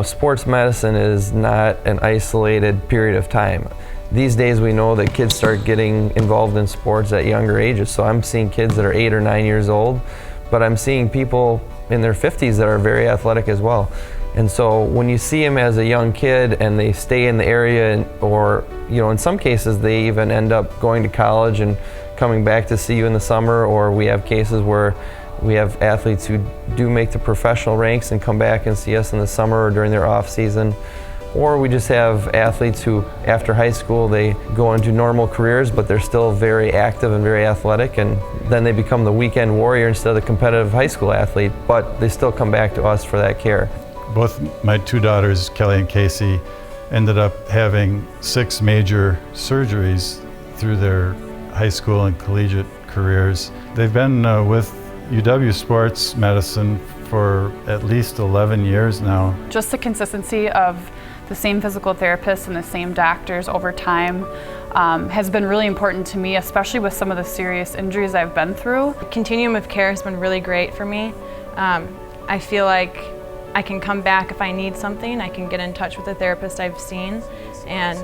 Sports medicine is not an isolated period of time. These days we know that kids start getting involved in sports at younger ages. So I'm seeing kids that are 8 or 9 years old, but I'm seeing people in their 50s that are very athletic as well. And so when you see them as a young kid and they stay in the area, or in some cases they even end up going to college and coming back to see you in the summer, or we have cases where we have athletes who do make the professional ranks and come back and see us in the summer or during their off season. Or we just have athletes who, after high school, they go into normal careers, but they're still very active and very athletic, and then they become the weekend warrior instead of the competitive high school athlete, but they still come back to us for that care. Both my two daughters, Kelly and Casey, ended up having 6 major surgeries through their high school and collegiate careers. They've been with UW Sports Medicine for at least 11 years now. Just the consistency of the same physical therapists and the same doctors over time has been really important to me, especially with some of the serious injuries I've been through. The continuum of care has been really great for me. I feel like I can come back if I need something. I can get in touch with a therapist I've seen, and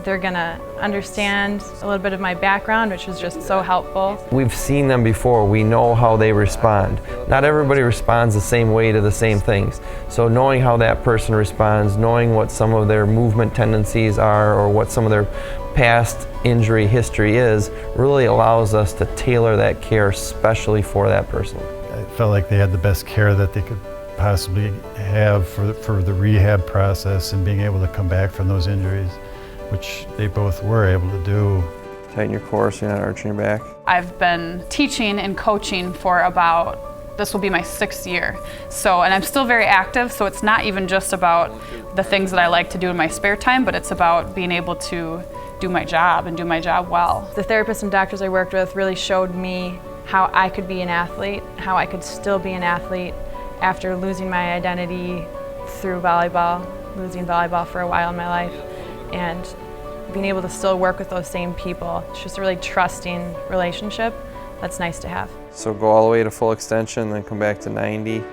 they're gonna understand a little bit of my background, which is just so helpful. We've seen them before. We know how they respond. Not everybody responds the same way to the same things. So knowing how that person responds, knowing what some of their movement tendencies are or what some of their past injury history is, really allows us to tailor that care especially for that person. I felt like they had the best care that they could possibly have for the rehab process and being able to come back from those injuries, which they both were able to do. Tighten your core so you're not arching your back. I've been teaching and coaching for this will be my 6th year. And I'm still very active, so it's not even just about the things that I like to do in my spare time, but it's about being able to do my job and do my job well. The therapists and doctors I worked with really showed me how I could be an athlete, how I could still be an athlete after losing my identity through volleyball, losing volleyball for a while in my life, and being able to still work with those same people. It's just a really trusting relationship that's nice to have. So go all the way to full extension, then come back to 90.